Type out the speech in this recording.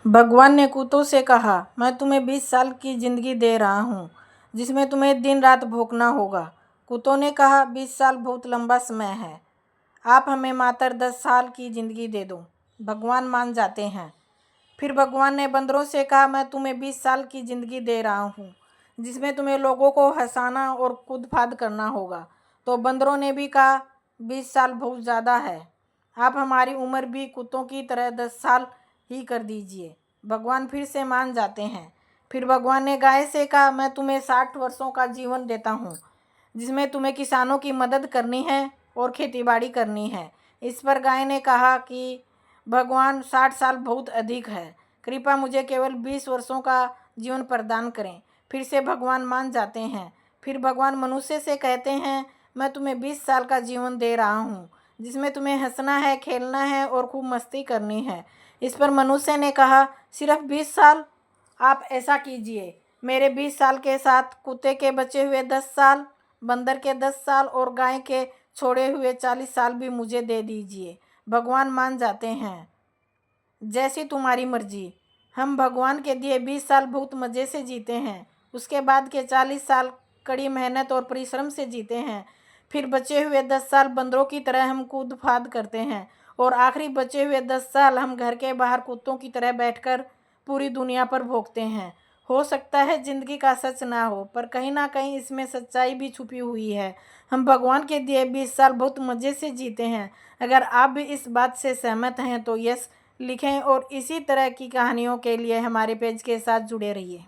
भगवान ने कुत्तों से कहा, मैं तुम्हें 20 साल की जिंदगी दे रहा हूँ, जिसमें तुम्हें दिन रात भोंकना होगा। कुत्तों ने कहा, 20 साल बहुत लंबा समय है, आप हमें मात्र 10 साल की जिंदगी दे दो। भगवान मान जाते हैं। फिर भगवान ने बंदरों से कहा, मैं तुम्हें 20 साल की जिंदगी दे रहा हूँ, जिसमें तुम्हें लोगों को हंसाना और कूद फाद करना होगा। तो बंदरों ने भी कहा, 20 साल बहुत ज़्यादा है, आप हमारी उम्र भी कुत्तों की तरह 10 साल ही कर दीजिए। भगवान फिर से मान जाते हैं। फिर भगवान ने गाय से कहा, मैं तुम्हें 60 वर्षों का जीवन देता हूँ, जिसमें तुम्हें किसानों की मदद करनी है और खेतीबाड़ी करनी है। इस पर गाय ने कहा कि भगवान, 60 साल बहुत अधिक है, कृपया मुझे केवल 20 वर्षों का जीवन प्रदान करें। फिर से भगवान मान जाते हैं। फिर भगवान मनुष्य से कहते हैं, मैं तुम्हें 20 साल का जीवन दे रहा हूँ, जिसमें तुम्हें हंसना है, खेलना है और खूब मस्ती करनी है। इस पर मनुष्य ने कहा, सिर्फ 20 साल? आप ऐसा कीजिए, मेरे 20 साल के साथ कुत्ते के बचे हुए 10 साल, बंदर के 10 साल और गाय के छोड़े हुए 40 साल भी मुझे दे दीजिए। भगवान मान जाते हैं। जैसी तुम्हारी मर्जी। हम भगवान के दिए 20 साल बहुत मज़े से जीते हैं, उसके बाद के 40 साल कड़ी मेहनत और परिश्रम से जीते हैं। फिर बचे हुए 10 साल बंदरों की तरह हम कूद फाद करते हैं और आखिरी बचे हुए 10 साल हम घर के बाहर कुत्तों की तरह बैठकर पूरी दुनिया पर भोंकते हैं। हो सकता है ज़िंदगी का सच ना हो, पर कहीं ना कहीं इसमें सच्चाई भी छुपी हुई है। हम भगवान के दिए 20 साल बहुत मज़े से जीते हैं। अगर आप भी इस बात से सहमत हैं तो यस लिखें और इसी तरह की कहानियों के लिए हमारे पेज के साथ जुड़े रहिए।